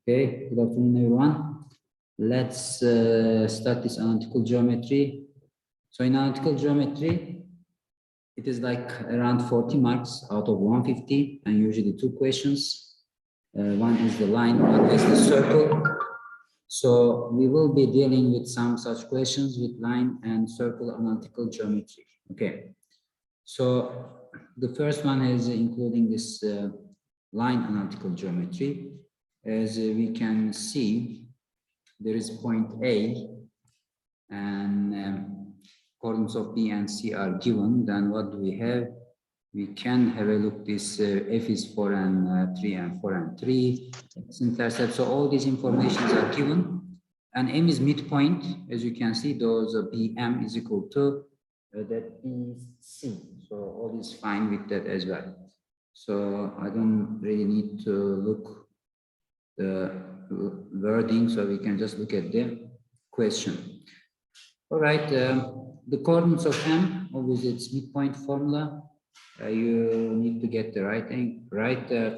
Okay, good afternoon, everyone. Let's start this analytical geometry. So in analytical geometry, it is like around 40 marks out of 150, and usually two questions. One is the line, one is the circle. So we will be dealing with some such questions with line and circle analytical geometry. Okay. So the first one is including this line analytical geometry. As we can see, there is point A and coordinates of B and C are given. Then what do we have? We can have a look. This F is 4 and 3 and 4 and 3. It's intercept. So all these informations are given. And M is midpoint. As you can see, those BM is equal to that BC. So all is fine with that as well. So I don't really need to look the wording, so we can just look at the question. All right, the coordinates of M, obviously it's midpoint formula. You need to get the right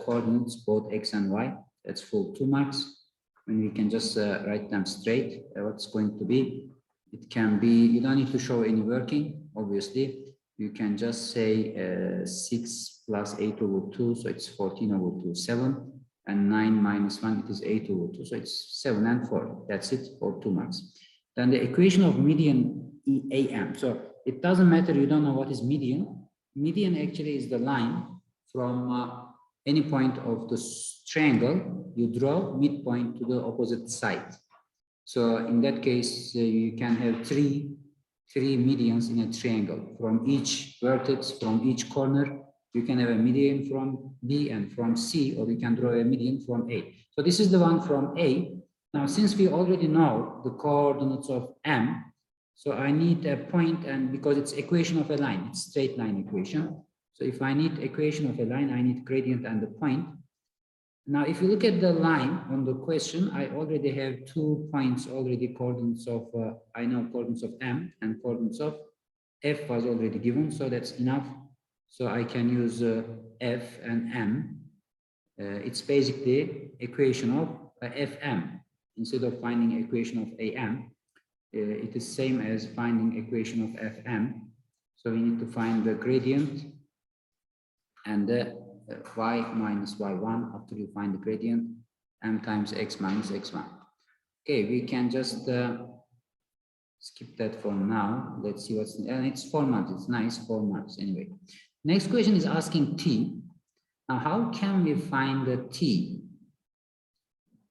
coordinates, both X and Y. That's full 2 marks. And we can just write them straight. What's going to be? It can be, you don't need to show any working, obviously. You can just say 6 plus 8 over 2, so it's 14 over 2, 7. And 9 minus 1, it is 8 over 2. So it's 7 and 4. That's it for 2 marks. Then the equation of median EAM. So it doesn't matter, you don't know what is median. Median actually is the line from any point of the triangle. You draw midpoint to the opposite side. So in that case, you can have three medians in a triangle. From each vertex, from each corner, you can have a median from B and from C, or you can draw a median from A. So this is the one from A. Now, since we already know the coordinates of M, so I need a point, and because it's equation of a line, it's straight line equation. So if I need equation of a line, I need gradient and the point. Now, if you look at the line on the question, I already have 2 points already, coordinates of, I know coordinates of M and coordinates of F was already given, so that's enough. So I can use F and M. It's basically equation of Fm. Instead of finding equation of Am, it is same as finding equation of Fm. So we need to find the gradient and the y minus y1 after you find the gradient, m times x minus x1. Okay, we can just skip that for now. Let's see what's, and it's 4 marks. It's nice, 4 marks anyway. Next question is asking t. Now, how can we find the t?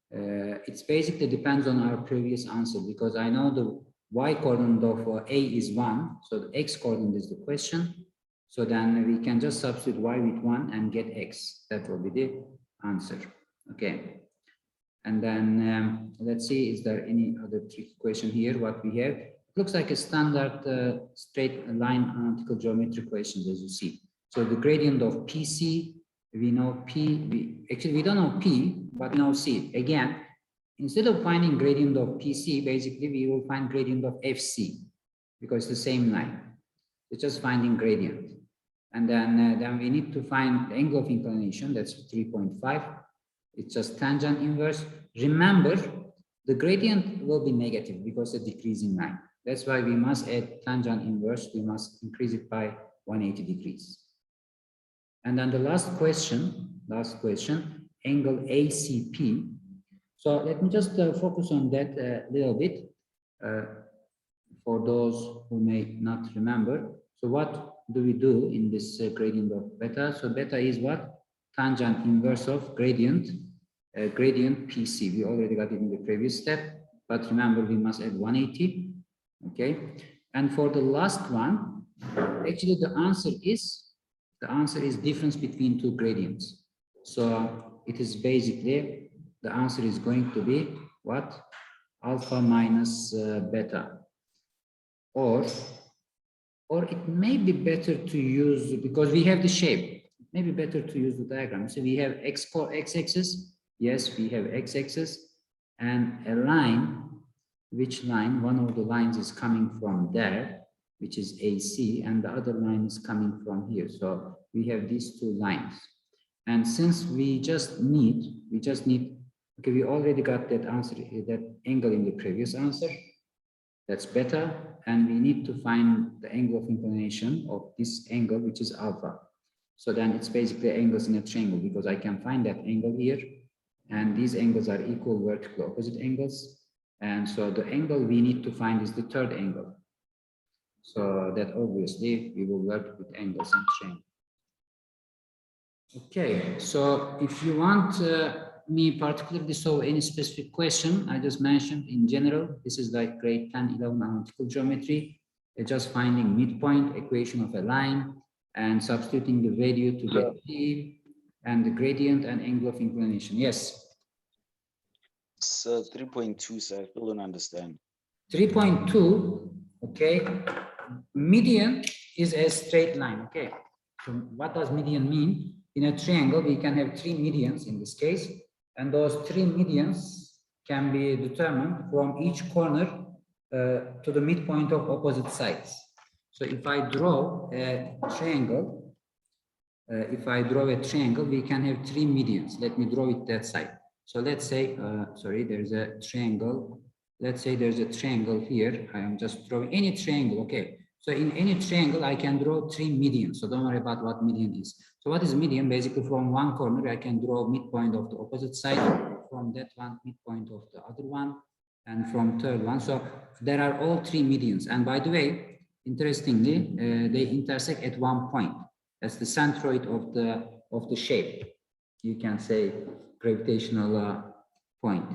It's basically depends on our previous answer, because I know the y coordinate of A is 1, so the x coordinate is the question. So then we can just substitute y with 1 and get x. That will be the answer. Okay. And then let's see, is there any other tricky question here? What we have? Looks like a standard straight line analytical geometry questions, as you see. So the gradient of PC, we know P, we don't know P, but we know C. Again, instead of finding gradient of PC, basically we will find gradient of FC, because it's the same line. It's just finding gradient. And then we need to find the angle of inclination, that's 3.5. It's just tangent inverse. Remember, the gradient will be negative because it's a decreasing line. That's why we must add tangent inverse. We must increase it by 180 degrees. And then the last question, angle ACP. So let me just focus on that a little bit for those who may not remember. So what do we do in this gradient of beta? So beta is what? Tangent inverse of gradient PC. We already got it in the previous step, but remember we must add 180. Okay, and for the last one, actually the answer is difference between two gradients. So it is basically, the answer is going to be what? Alpha minus beta, or it may be better to use, because we have the shape, it may be better to use the diagram. So we have x-axis. Yes, we have x-axis and a line. Which line? One of the lines is coming from there, which is AC, and the other line is coming from here. So we have these two lines. And since we just need Okay, we already got that answer, that angle in the previous answer. That's beta, and we need to find the angle of inclination of this angle, which is alpha. So then it's basically angles in a triangle, because I can find that angle here, and these angles are equal vertical opposite angles. And so the angle we need to find is the third angle. So that obviously we will work with angles in triangle. Okay, so if you want me particularly solve any specific question, I just mentioned in general, this is like grade 10, 11 analytical geometry, just finding midpoint, equation of a line, and substituting the value to get P, and the gradient and angle of inclination. Yes? So 3.2, so I still don't understand. 3.2, okay, median is a straight line, okay. So what does median mean? In a triangle, we can have three medians in this case, and those three medians can be determined from each corner to the midpoint of opposite sides. So if I draw a triangle, we can have three medians. Let me draw it that side. So let's say, sorry, there's a triangle. Let's say there's a triangle here. I am just drawing any triangle, okay. So in any triangle, I can draw three medians. So don't worry about what median is. So what is median? Basically, from one corner, I can draw midpoint of the opposite side. From that one, midpoint of the other one. And from third one. So there are all three medians. And by the way, interestingly, they intersect at one point. That's the centroid of the shape. You can say gravitational point,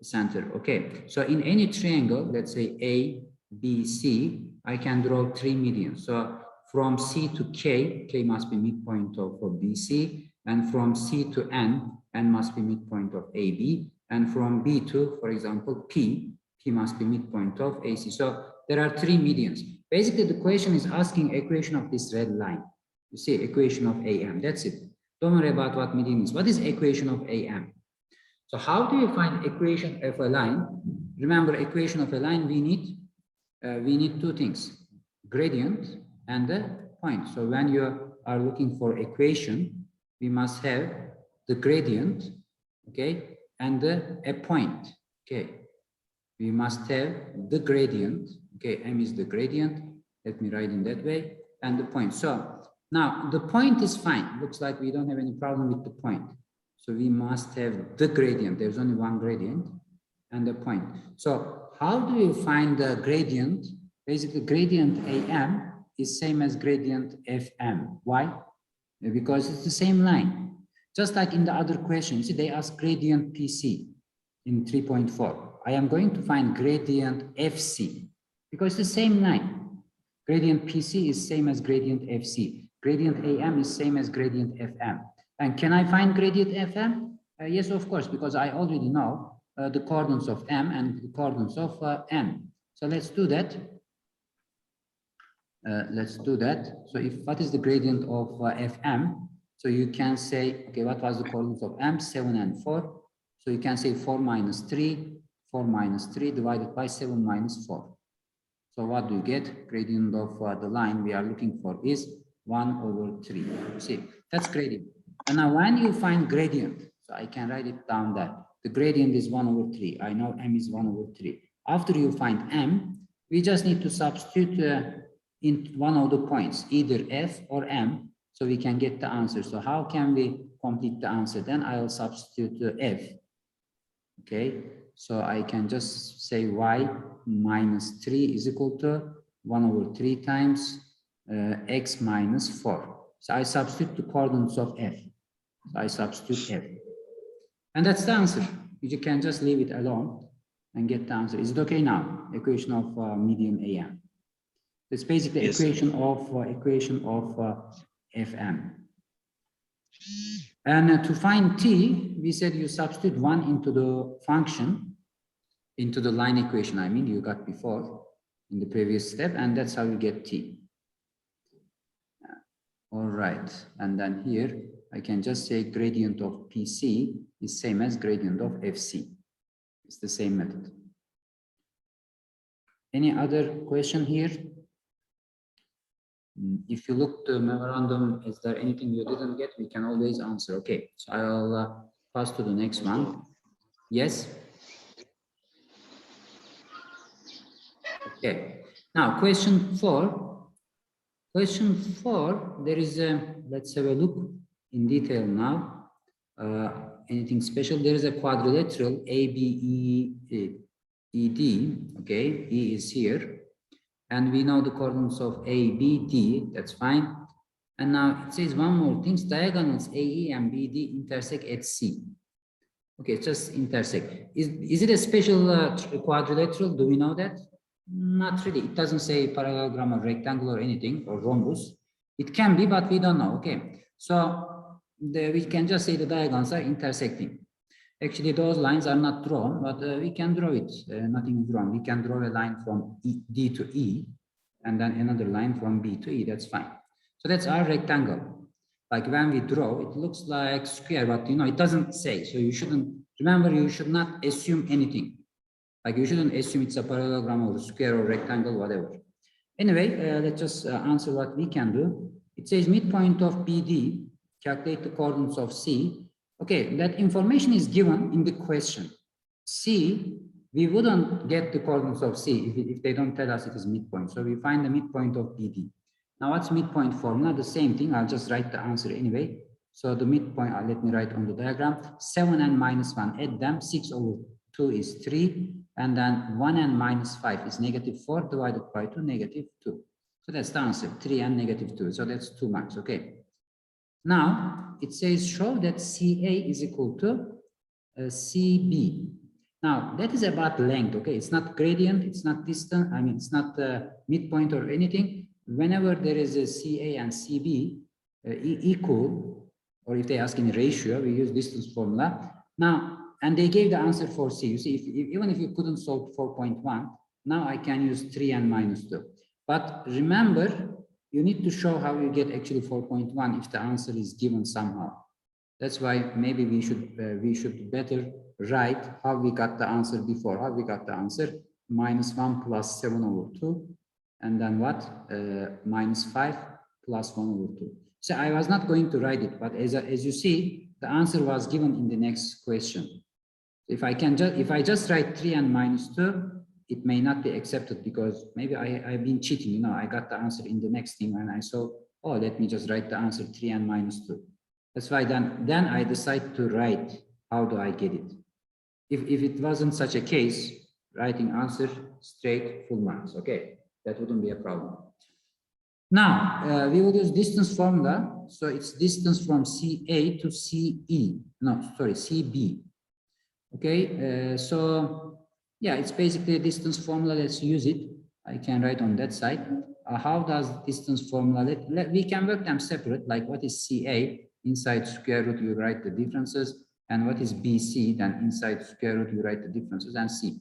center. Okay. So in any triangle, let's say A, B, C, I can draw three medians. So from C to K, K must be midpoint of BC, and from C to N, N must be midpoint of AB, and from B to, for example, P, P must be midpoint of AC. So there are three medians. Basically, the question is asking equation of this red line. You see equation of AM, that's it. Don't worry about what median is. What is equation of AM? So how do you find equation of a line? Remember, equation of a line, we need two things, gradient and the point. So when you are looking for equation, we must have the gradient, okay, and a point, okay. We must have the gradient, okay, M is the gradient, let me write in that way, and the point. So now the point is fine, looks like we don't have any problem with the point. So we must have the gradient, there's only one gradient, and the point. So how do you find the gradient? Basically, gradient AM is same as gradient FM. Why? Because it's the same line. Just like in the other question, see, they ask gradient PC in 3.4. I am going to find gradient FC because it's the same line. Gradient PC is same as gradient FC. Gradient AM is same as gradient FM. And can I find gradient FM? Yes, of course, because I already know the coordinates of M and the coordinates of N. So let's do that. So what is the gradient of FM? So you can say, okay, what was the coordinates of M? 7 and 4. So you can say 4 minus 3 divided by 7 minus 4. So what do you get? Gradient of the line we are looking for is 1/3. See, that's gradient. And now when you find gradient, so I can write it down that the gradient is 1/3. I know M is 1/3. After you find M, we just need to substitute in one of the points, either F or M, so we can get the answer. So how can we complete the answer? Then I'll substitute F. Okay, so I can just say Y minus 3 is equal to 1/3 times X minus 4. So I substitute the coordinates of F. So I substitute F. And that's the answer. You can just leave it alone and get the answer. Is it okay now? Equation of median AM. It's basically yes. equation of FM. And to find T, we said you substitute 1 into the function, into the line equation, I mean, you got before in the previous step, and that's how you get T. All right, and then here, I can just say gradient of PC is same as gradient of FC. It's the same method. Any other question here? If you look the memorandum, is there anything you didn't get? We can always answer. Okay, so I'll pass to the next one. Yes. Okay. Now, question 4. Question 4, there is a, let's have a look in detail now. Anything special? There is a quadrilateral ABED. Okay, E is here. And we know the coordinates of ABD, that's fine. And now it says one more thing, diagonals AE and BD intersect at C. Okay, just intersect. Is it a special quadrilateral? Do we know that? Not really. It doesn't say parallelogram or rectangle or anything or rhombus. It can be, but we don't know. Okay, so we can just say the diagonals are intersecting. Actually, those lines are not drawn, but we can draw it. Nothing is wrong. We can draw a line from D to E, and then another line from B to E. That's fine. So that's our rectangle. Like when we draw, it looks like square, but you know, it doesn't say. So you shouldn't, remember, you should not assume anything. Like you shouldn't assume it's a parallelogram or square or rectangle, whatever. Anyway, let's just answer what we can do. It says midpoint of BD, calculate the coordinates of C. Okay, that information is given in the question. C, we wouldn't get the coordinates of C if they don't tell us it is midpoint. So we find the midpoint of BD. Now, what's midpoint formula? The same thing. I'll just write the answer anyway. So the midpoint, let me write on the diagram. 7 and minus 1, add them. 6 over 2 is 3. And then 1 and minus 5 is negative 4 divided by 2, negative 2. So that's the answer, 3 and negative 2. So that's 2 marks, okay. Now, it says show that CA is equal to CB. Now, that is about length, okay. It's not gradient, it's not distance, I mean, it's not midpoint or anything. Whenever there is a CA and CB equal, or if they ask in ratio, we use distance formula. Now, and they gave the answer for C. You see, even if you couldn't solve 4.1, now I can use 3 and minus 2. But remember, you need to show how you get actually 4.1 if the answer is given somehow. That's why maybe we should better write how we got the answer before. How we got the answer, minus 1 plus 7 over 2. And then what? Minus 5 plus 1 over 2. So I was not going to write it, but as you see, the answer was given in the next question. If I just write 3 and minus 2, it may not be accepted because maybe I've been cheating, you know, I got the answer in the next thing and I saw, oh, let me just write the answer 3 and minus 2. That's why then I decide to write, how do I get it? If it wasn't such a case, writing answer straight, full marks, okay, that wouldn't be a problem. Now, we will use distance formula. So it's distance from CA to CE, no, sorry, CB. Okay, so yeah, it's basically a distance formula. Let's use it. I can write on that side. How does distance formula, we can work them separate, like what is CA? Inside square root, you write the differences. And what is BC? Then inside square root, you write the differences and C.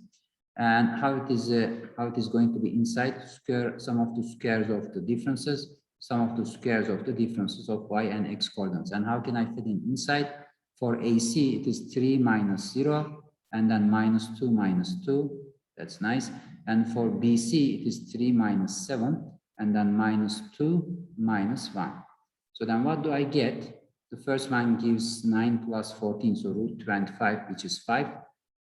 And how it is going to be inside square, sum of the squares of the differences, sum of the squares of the differences of y and x coordinates. And how can I fit in inside? For AC, it is 3 minus 0, and then minus 2 minus 2. That's nice. And for BC, it is 3 minus 7, and then minus 2 minus 1. So then what do I get? The first one gives 9 plus 14, so root 25, which is 5.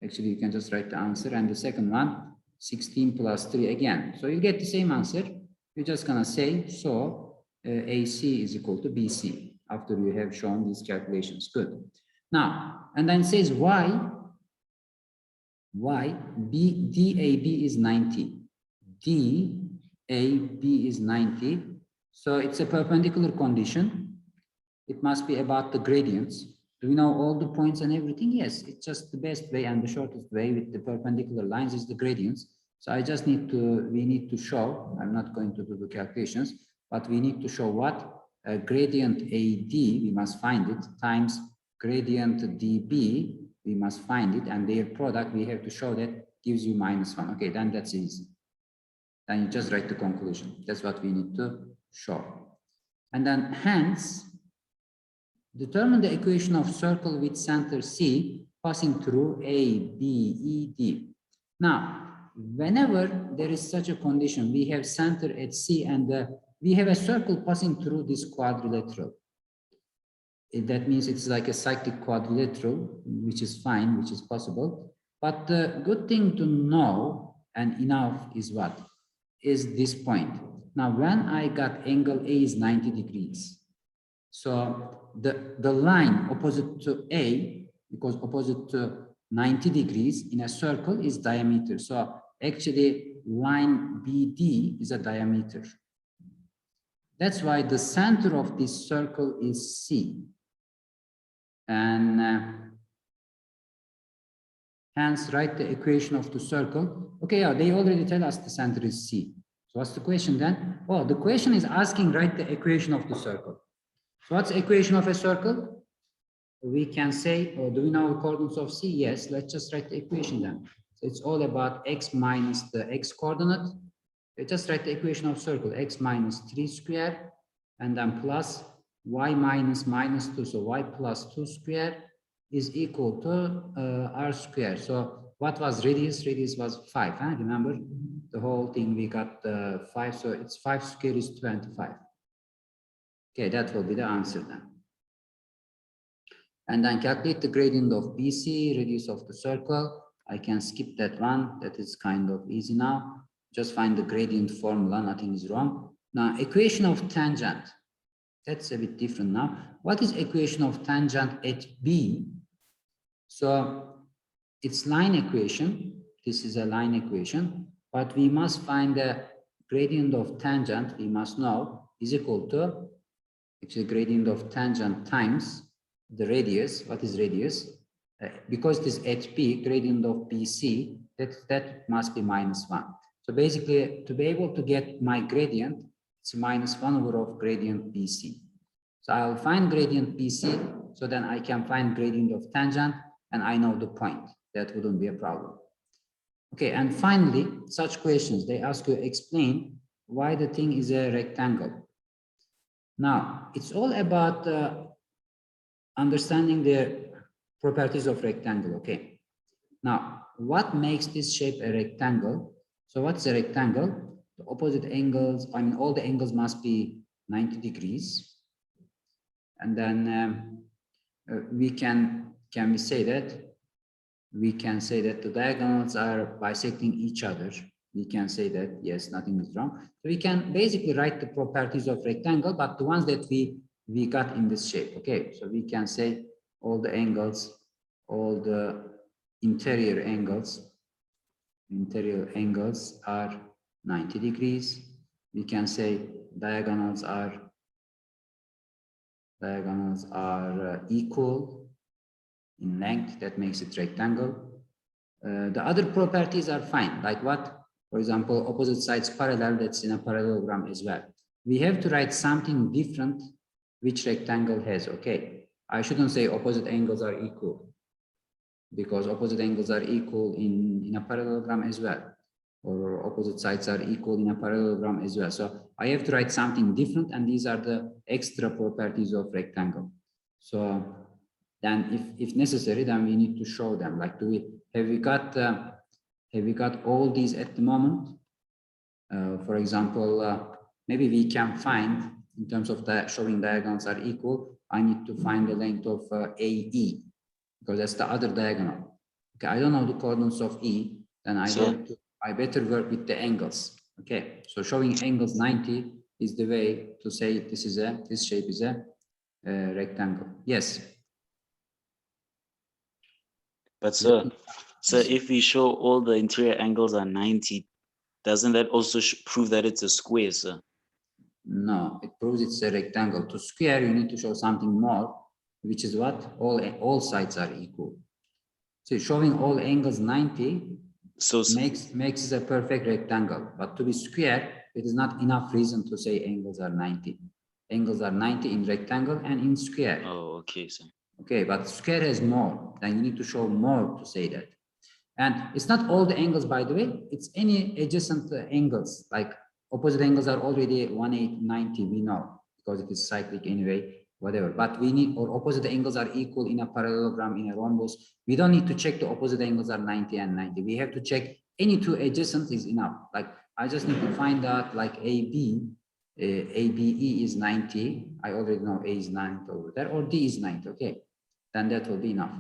Actually, you can just write the answer. And the second one, 16 plus 3 again. So you get the same answer. You're just going to say, so AC is equal to BC after you have shown these calculations. Good. Now, and then it says DAB is 90. DAB is 90. So it's a perpendicular condition. It must be about the gradients. Do we know all the points and everything? Yes, it's just the best way and the shortest way with the perpendicular lines is the gradients. So I just need to, we need to show, I'm not going to do the calculations, but we need to show what gradient AD, we must find it, times gradient DB, we must find it, and their product, we have to show that gives you minus 1. Okay, then that's easy. Then you just write the conclusion. That's what we need to show. And then hence, determine the equation of circle with center C passing through A, B, E, D. Now, whenever there is such a condition, we have center at C and we have a circle passing through this quadrilateral. that means it's like a cyclic quadrilateral, which is fine, which is possible. But the good thing to know and enough is what? Is this point. Now, when I got angle A is 90 degrees. So the line opposite to A, because opposite to 90 degrees in a circle is diameter. So actually line BD is a diameter. That's why the center of this circle is C. And hence write the equation of the circle. Okay, yeah, they already tell us the center is C. So what's the question then? Oh, the question is asking write the equation of the circle. So what's the equation of a circle? We can say, oh, do we know the coordinates of C? Yes, let's just write the equation then. So it's all about x minus the x coordinate. We just write the equation of circle, x minus 3 square, and then plus y minus minus 2. So y plus 2 square is equal to r square. So what was radius? Radius was 5. Huh? Remember the whole thing, we got 5. So it's 5 square is 25. Okay, that will be the answer then. And then calculate the gradient of BC, radius of the circle. I can skip that one. That is kind of easy now. Just find the gradient formula, nothing is wrong. Now, equation of tangent. That's a bit different now. What is equation of tangent at B? So it's line equation. This is a line equation, but we must find the gradient of tangent, we must know, is equal to actually gradient of tangent times the radius. What is radius? Because it is at B, gradient of BC, that must be minus 1. So basically, to be able to get my gradient, it's minus 1 over of gradient BC. So I'll find gradient BC, so then I can find gradient of tangent, and I know the point. That wouldn't be a problem. Okay, and finally, such questions, they ask you explain why the thing is a rectangle. Now, it's all about understanding the properties of rectangle, okay? Now, what makes this shape a rectangle? So what's a rectangle? The opposite angles, I mean, all the angles must be 90 degrees. And then we can we say that? We can say that the diagonals are bisecting each other. We can say that, yes, nothing is wrong. So we can basically write the properties of rectangle, but the ones that we got in this shape, okay? So we can say all the angles, all the interior angles are 90 degrees. We can say diagonals are equal in length. That makes it rectangle. The other properties are fine, like what? For example, opposite sides parallel, that's in a parallelogram as well. We have to write something different which rectangle has, okay? I shouldn't say opposite angles are equal, because opposite angles are equal in a parallelogram as well, or opposite sides are equal in a parallelogram as well. So I have to write something different, and these are the extra properties of rectangle. So then if necessary, then we need to show them. Like, have we got all these at the moment? For example, maybe we can find, in terms of the showing diagonals are equal, I need to find the length of AE, because that's the other diagonal. Okay, I don't know the coordinates of E, then I better work with the angles. Okay, so showing angles 90 is the way to say this shape is a rectangle. Yes. But sir, if we show all the interior angles are 90, doesn't that also prove that it's a square, sir? No, it proves it's a rectangle. To square, you need to show something more, which is what? All sides are equal. So showing all angles 90 makes it a perfect rectangle. But to be square, it is not enough reason to say angles are 90. Angles are 90 in rectangle and in square. Oh, okay, sir. Okay, but square has more. Then you need to show more to say that. And it's not all the angles, by the way. It's any adjacent angles. Like opposite angles are already 180, we know, because it is cyclic anyway, whatever. But we need, or opposite angles are equal in a parallelogram, in a rhombus. We don't need to check the opposite angles are 90 and 90. We have to check any two adjacent is enough. Like I just need to find out like AB ABE is 90. I already know A is 90 over there, or D is 90. Okay, then that will be enough.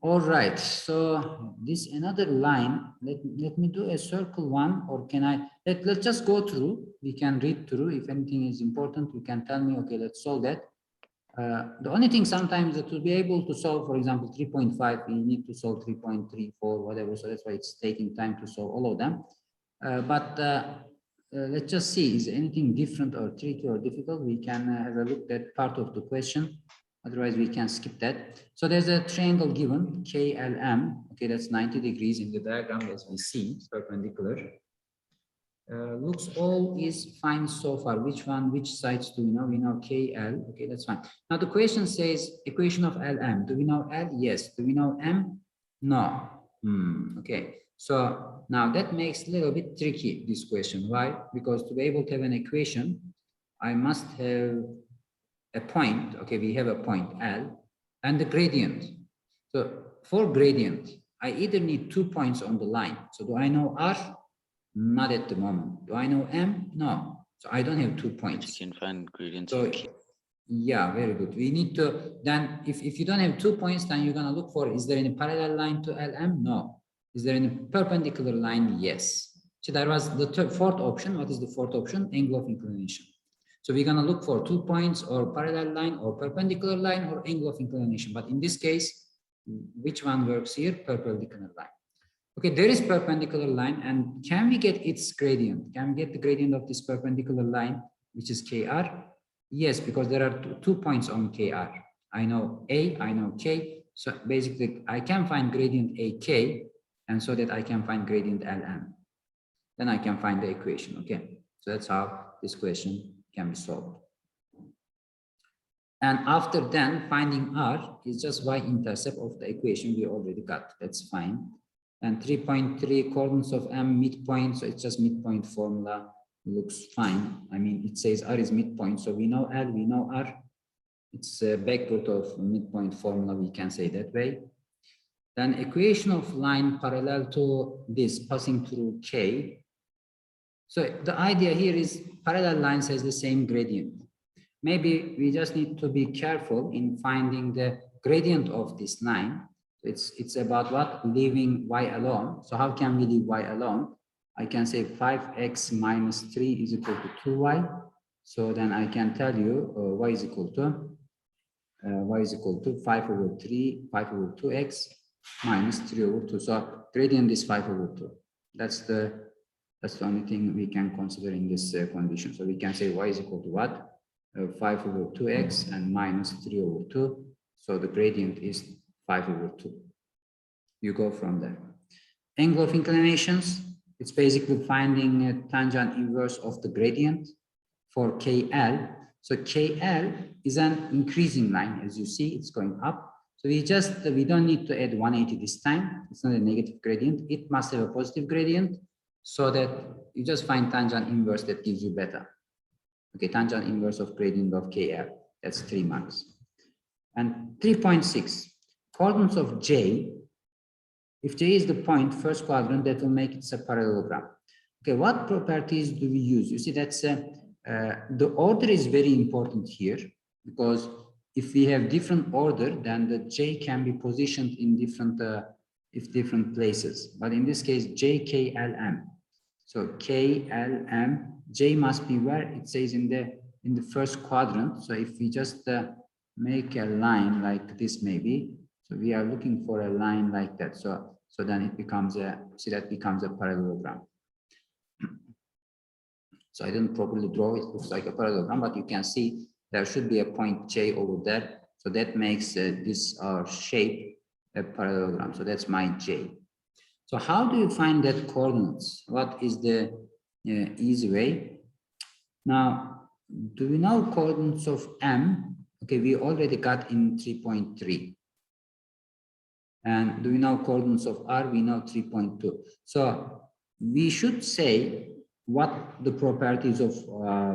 All right, so this another line, let me do a circle one, or can I, let's just go through, we can read through. If anything is important, you can tell me, okay, let's solve that. The only thing sometimes that to be able to solve, for example, 3.5, we need to solve 3.34, whatever, so that's why it's taking time to solve all of them. Let's just see, is anything different or tricky or difficult? We can have a look at part of the question. Otherwise, we can skip that. So there's a triangle given, KLM. Okay, that's 90 degrees in the diagram as we see, it's perpendicular. Looks all is fine so far. Which one, which sides do we know? We know KL. Okay, that's fine. Now the question says equation of LM. Do we know L? Yes. Do we know M? No. Okay. So now that makes a little bit tricky, this question. Why? Because to be able to have an equation, I must have a point. Okay, we have a point L and the gradient. So for gradient, I either need 2 points on the line. So do I know R? Not at the moment. Do I know M? No. So I don't have 2 points. You can find gradient. So yeah, very good. We need to, then if you don't have 2 points, then you're going to look for, is there any parallel line to LM? No. Is there any perpendicular line? Yes. So that was the fourth option. What is the fourth option? Angle of inclination. So we're going to look for 2 points or parallel line or perpendicular line or angle of inclination. But in this case, which one works here? Perpendicular line. Okay, there is perpendicular line, and can we get its gradient? Can we get the gradient of this perpendicular line, which is KR? Yes, because there are 2 points on KR. I know A, I know K. So basically, I can find gradient AK, and so that I can find gradient LM. Then I can find the equation, okay? So that's how this question can be solved. And after then, finding R is just y-intercept of the equation we already got. That's fine. And 3.3 coordinates of M midpoint, so it's just midpoint formula, looks fine. I mean, it says R is midpoint, so we know L, we know R. It's a backward of midpoint formula, we can say that way. Then equation of line parallel to this passing through K. So the idea here is parallel lines has the same gradient. Maybe we just need to be careful in finding the gradient of this line. It's about what? Leaving y alone. So how can we leave y alone? I can say 5x minus 3 is equal to 2y. So then I can tell you y is equal to 5 over 3, 5 over 2x minus 3 over 2. So gradient is 5 over 2. That's the only thing we can consider in this condition. So we can say y is equal to what? 5 over 2x and minus 3 over 2. So the gradient is 5 over 2. You go from there. Angle of inclinations, it's basically finding a tangent inverse of the gradient for KL. So KL is an increasing line. As you see, it's going up. So we don't need to add 180 this time. It's not a negative gradient. It must have a positive gradient so that you just find tangent inverse that gives you beta. Okay, tangent inverse of gradient of KL. That's 3 marks. And 3.6. Coordinates of J, if J is the point, first quadrant, that will make it a parallelogram. Okay, what properties do we use? You see, that's the order is very important here, because if we have different order, then the J can be positioned in different places. But in this case, JKLM. So KLM, J must be where it says in the first quadrant. So if we just make a line like this, maybe. So we are looking for a line like that. So then it becomes that becomes a parallelogram. So I didn't properly draw it. Looks like a parallelogram, but you can see there should be a point J over there. So that makes this shape a parallelogram. So that's my J. So how do you find that coordinates? What is the easy way? Now, do we know coordinates of M? Okay, we already got in 3.3. And do we know coordinates of R? We know 3.2. So we should say what the properties of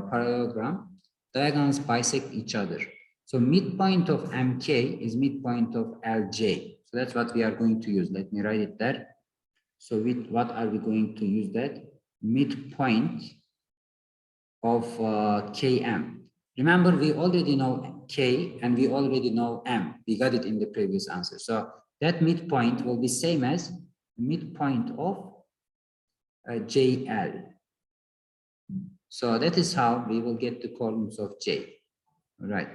parallelogram. Diagonals bisect each other. So midpoint of MK is midpoint of LJ. So that's what we are going to use. Let me write it there. So with what are we going to use that? Midpoint of Km. Remember, we already know K and we already know M. We got it in the previous answer. So that midpoint will be same as midpoint of JL. So that is how we will get the coordinates of J. All right.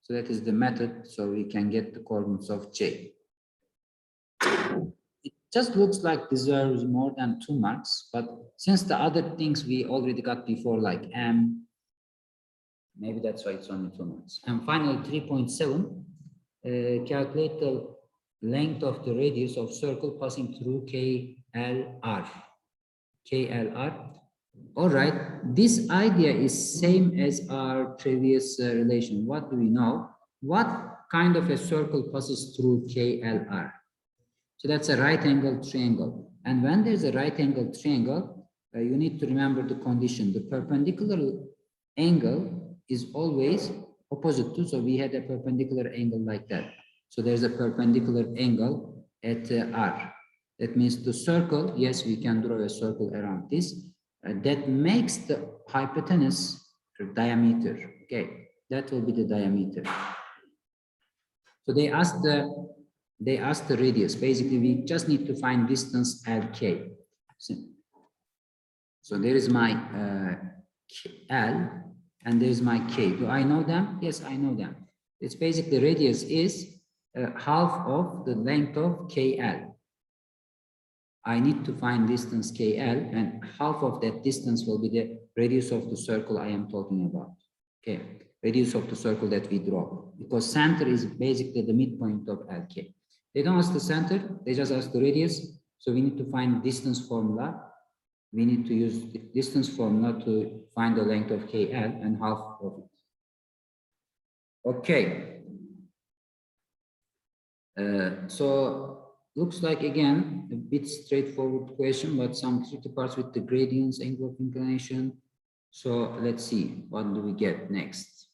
So that is the method. So we can get the coordinates of J. It just looks like deserves more than 2 marks, but since the other things we already got before, like M, maybe that's why it's only 2 marks. And finally, 3.7, calculate the length of the radius of circle passing through KLR. KLR. All right, this idea is same as our previous relation. What do we know? What kind of a circle passes through KLR? So that's a right angled triangle. And when there's a right angled triangle, you need to remember the condition. The perpendicular angle is always opposite to, so we had a perpendicular angle like that. So there's a perpendicular angle at R. That means the circle, yes, we can draw a circle around this. That makes the hypotenuse diameter. Okay, that will be the diameter. So they asked the radius. Basically, we just need to find distance LK. So there is my L and there is my K. Do I know them? Yes, I know them. It's basically radius is half of the length of KL. I need to find distance KL, and half of that distance will be the radius of the circle I am talking about. Okay, radius of the circle that we draw, because center is basically the midpoint of LK. They don't ask the center, they just ask the radius. So we need to find distance formula. We need to use the distance formula to find the length of KL and half of it. Okay. So looks like, again, a bit straightforward question, but some tricky parts with the gradients, angle of inclination. So let's see, what do we get next?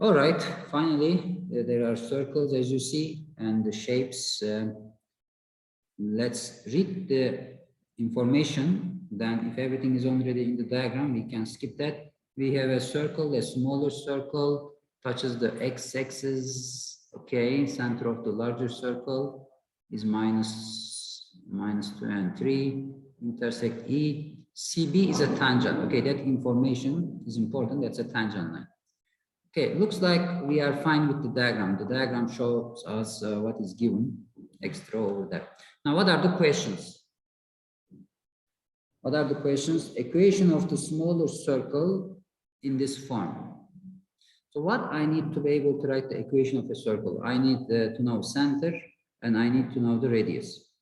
All right, finally, there are circles, as you see, and the shapes. Let's read the information. Then if everything is already in the diagram, we can skip that. We have a circle, a smaller circle, touches the x-axis. Okay, center of the larger circle is minus 2 and 3, intersect E. CB is a tangent. Okay, that information is important. That's a tangent line. Okay, looks like we are fine with the diagram. The diagram shows us what is given extra over there. Now, what are the questions? What are the questions? Equation of the smaller circle in this form. So what I need to be able to write the equation of a circle? I need to know center and I need to know the radius.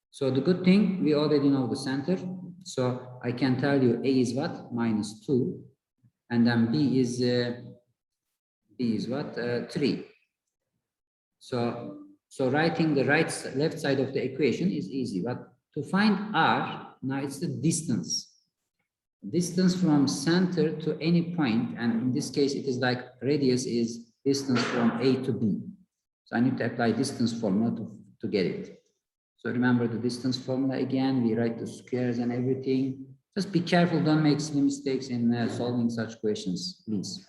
So the good thing, we already know the center. So I can tell you A is what? Minus 2. And then B is what? 3. So writing the left side of the equation is easy. But to find R, now it's the distance. Distance from center to any point, and in this case, it is like radius is distance from A to B. So I need to apply distance formula to get it. So remember the distance formula again, we write the squares and everything. Just be careful, don't make silly mistakes in solving such questions, please.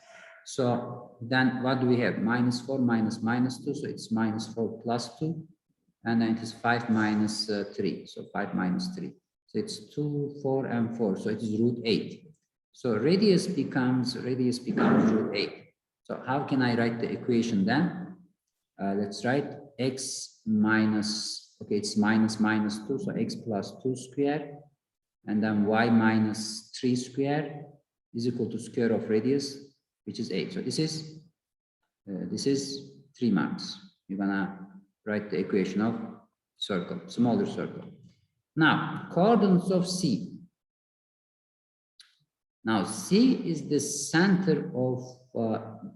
So then what do we have? Minus 4 minus 2, so it's minus 4 plus 2, and then it is 5 minus 3, so 5 minus 3. So it's 2, 4, and 4. So it is root 8. So radius becomes root 8. So how can I write the equation then? Let's write x minus, okay, it's minus 2. So x plus 2 square. And then y minus 3 square is equal to square of radius, which is 8. So this is 3 marks. You're gonna write the equation of circle, smaller circle. Now, coordinates of C. Now, C is the center of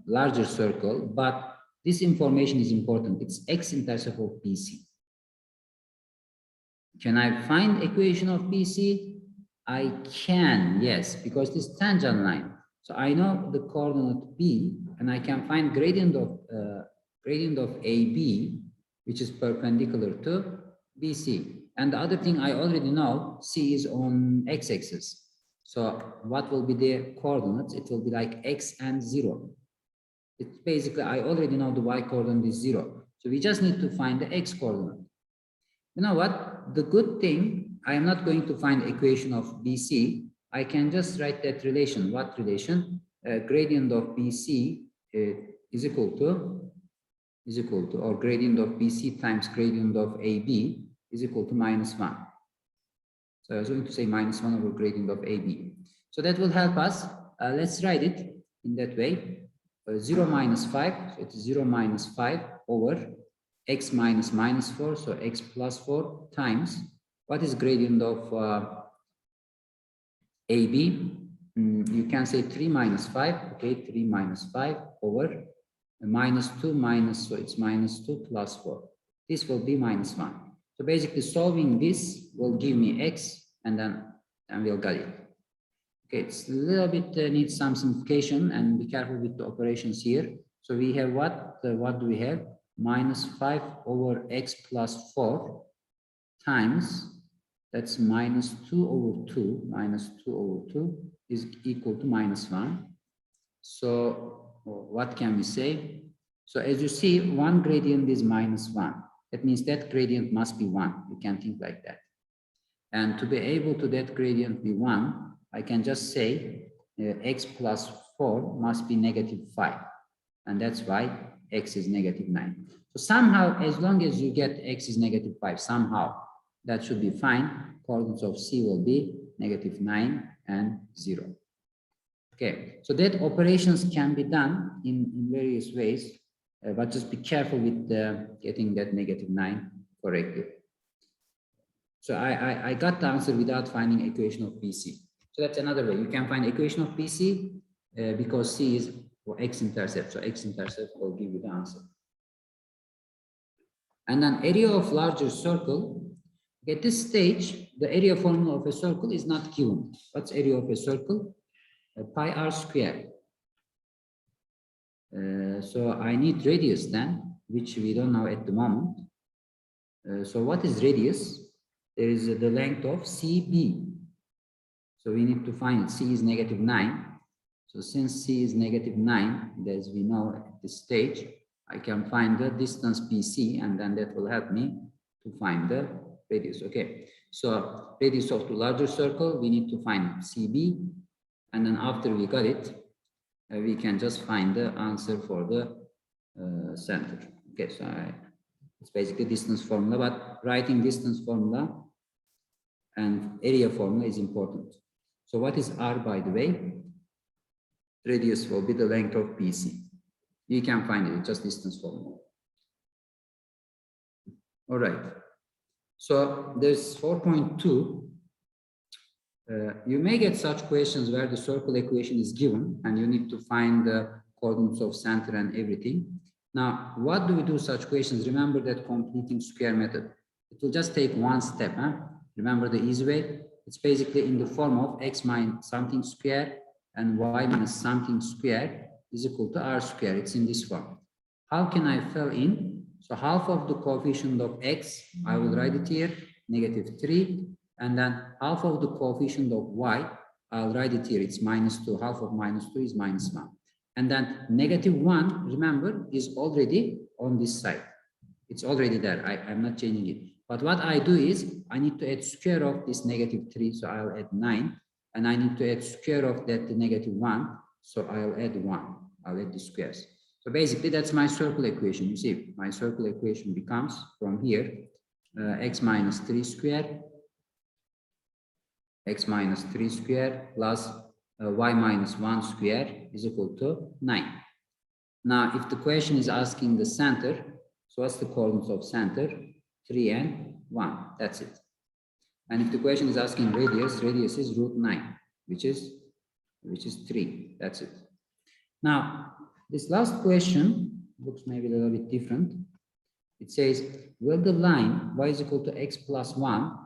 larger circle, but this information is important. It's x-intercept of BC. Can I find equation of BC? I can, yes, because this tangent line. So I know the coordinate B, and I can find gradient of AB, which is perpendicular to BC. And the other thing I already know, C is on x-axis. So what will be the coordinates? It will be like x and 0. It's basically, I already know the y coordinate is 0. So we just need to find the x coordinate. You know what? The good thing, I am not going to find equation of BC. I can just write that relation. What relation? Gradient of BC is equal to, or gradient of BC times gradient of AB is equal to -1. So I was going to say -1 over gradient of AB. So that will help us. Let's write it in that way. 0 minus 5, so it's 0 minus 5 over x minus -4, so x plus 4 times, what is gradient of AB? You can say 3 minus 5, okay, 3 minus 5 over -2 minus, so it's -2 plus 4. This will be -1. So basically solving this will give me x, and then we'll get it. Okay, it's a little bit needs some simplification, and be careful with the operations here. So we have what do we have? -5 over x plus 4 times, that's -2 over 2, -2 over 2 is equal to -1. So what can we say? So as you see, one gradient is -1. That means that gradient must be 1. You can think like that. And to be able to that gradient be 1, I can just say x plus 4 must be -5. And that's why x is -9. So somehow, as long as you get x is -5, somehow that should be fine. Coordinates of C will be -9 and 0. Okay, so that operations can be done in various ways, but just be careful with getting that -9 correctly. So I got the answer without finding equation of BC. So that's another way. You can find equation of BC because C is for x-intercept. So x-intercept will give you the answer. And then area of larger circle. At this stage, the area formula of a circle is not given. What's area of a circle? Pi r square. So I need radius then, which we don't know at the moment. So what is radius? There is the length of CB. So we need to find it. C is -9. So since C is -9, as we know at this stage, I can find the distance BC, and then that will help me to find the radius. Okay. So radius of the larger circle, we need to find CB. And then after we got it, we can just find the answer for the center. Okay. So it's basically distance formula, but writing distance formula and area formula is important. So what is R, by the way? Radius will be the length of BC. You can find it, it's just distance formula. All right. So there's 4.2. You may get such questions where the circle equation is given and you need to find the coordinates of center and everything. Now, what do we do such questions? Remember that completing square method. It will just take one step. Huh? Remember the easy way? It's basically in the form of x minus something square and y minus something square is equal to r square. It's in this form. How can I fill in? So half of the coefficient of x, I will write it here, -3. And then half of the coefficient of y, I'll write it here, it's -2. Half of -2 is -1. And then -1, remember, is already on this side. It's already there. I'm not changing it. But what I do is, I need to add square of this -3, so I'll add 9. And I need to add square of that -1, so I'll add 1. I'll add the squares. So basically, that's my circle equation. You see, my circle equation becomes from here, x minus 3 square, x minus 3 square plus y minus 1 square is equal to 9. Now, if the question is asking the center, so what's the coordinates of center? 3 and 1, that's it. And if the question is asking radius, radius is √9, which is 3, that's it. Now, this last question looks maybe a little bit different. It says, will the line y is equal to x plus 1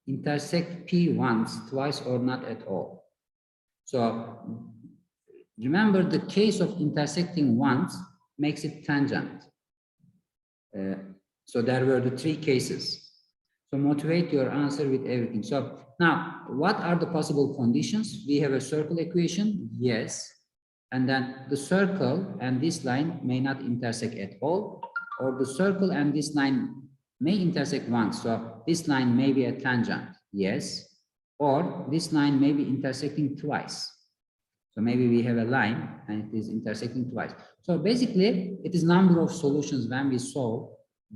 intersect P once, twice, or not at all? So remember, the case of intersecting once makes it tangent. So there were the 3 cases. So motivate your answer with everything. So now, what are the possible conditions? We have a circle equation, yes. And then the circle and this line may not intersect at all, or the circle and this line may intersect once. So this line may be a tangent, yes. Or this line may be intersecting twice. So maybe we have a line and it is intersecting twice. So basically, it is number of solutions when we solve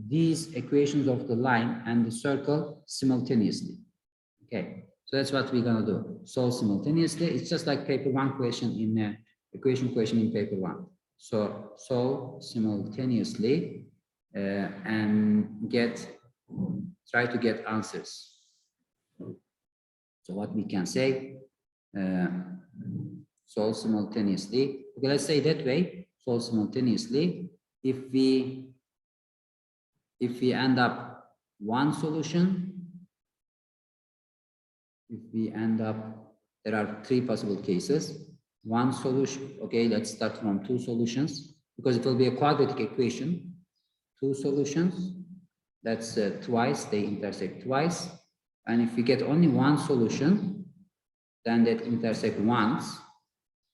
these equations of the line and the circle simultaneously. Okay, so that's what we're gonna do. Solve simultaneously. It's just like paper one question in equation question in paper one. So solve simultaneously and try to get answers. So what we can say, solve simultaneously. Okay, let's say that way. Solve simultaneously. If we end up one solution, there are three possible cases. One solution, okay, let's start from two solutions because it will be a quadratic equation. Two solutions, that's twice, they intersect twice. And if we get only one solution, then that intersect once,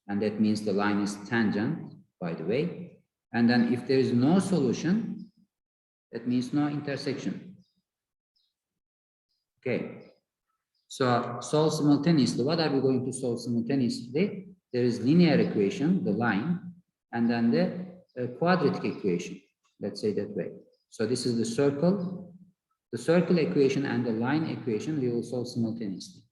and that means the line is tangent, by the way. And then if there is no solution, that means no intersection. Okay, so solve simultaneously. What are we going to solve simultaneously? There is linear equation, the line, and then the quadratic equation, let's say that way. So this is the circle equation and the line equation we will solve simultaneously.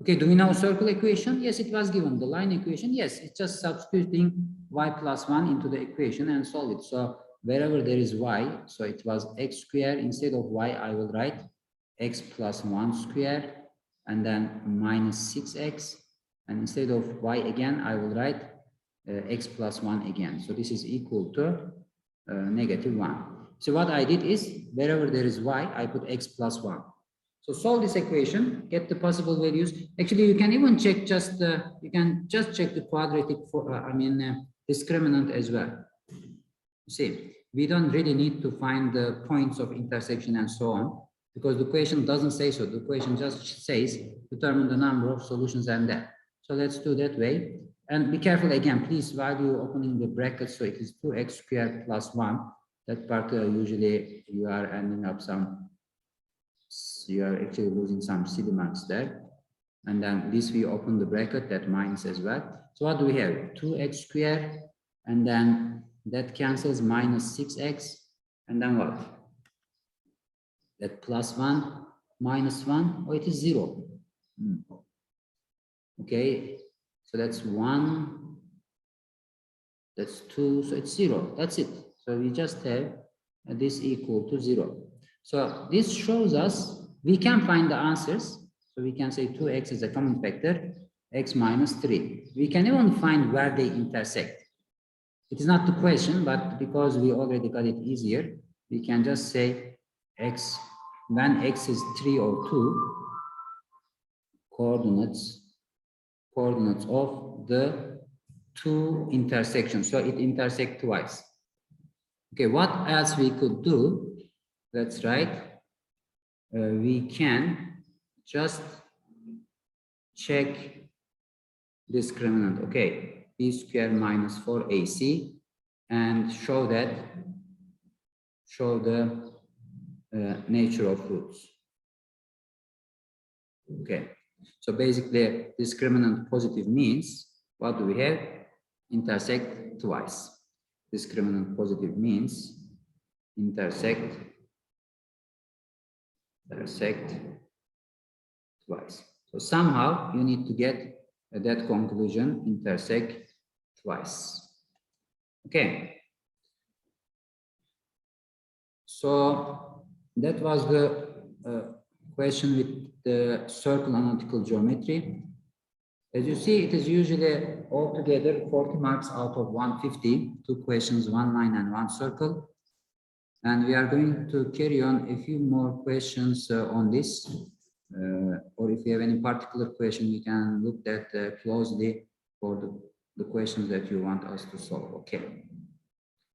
Okay, do we know circle equation? Yes, it was given. The line equation, yes, it's just substituting y plus 1 into the equation and solve it. So wherever there is y, so it was x squared. Instead of y, I will write x plus 1 squared and then minus 6x. And instead of y again, I will write x plus 1 again. So this is equal to negative 1. So what I did is, wherever there is y, I put x plus 1. So solve this equation, get the possible values. Actually, you can even check you can just check the quadratic discriminant as well. See, we don't really need to find the points of intersection and so on, because the question doesn't say so. The question just says determine the number of solutions and that. So let's do that way. And be careful again, please, while you're opening the brackets, so it is 2x squared plus 1. That part usually you are ending up you are actually losing some silly marks there. And then this we open the bracket, that minus as well. So what do we have? 2x squared, and then that cancels minus 6x, and then what? That plus 1 minus 1, oh, it is 0. Okay, so that's 1, that's 2, so it's 0. That's it. So we just have this equal to 0. So this shows us we can find the answers. So we can say 2x is a common factor, x minus 3. We can even find where they intersect. It is not the question, but because we already got it easier, we can just say x, when x is 3 or 2, coordinates of the two intersections. So it intersects twice. Okay, what else we could do? Let's write. We can just check discriminant. Okay, b squared minus 4ac, and show the nature of roots. Okay, so basically discriminant positive means what do we have? Intersect twice. Discriminant positive means intersect twice. So somehow you need to get that conclusion, intersect twice. Okay. So that was the question with the circle analytical geometry. As you see, it is usually altogether 40 marks out of 150, 2 questions, 1 line and 1 circle. And we are going to carry on a few more questions on this. Or if you have any particular question, you can look at closely for the questions that you want us to solve. Okay.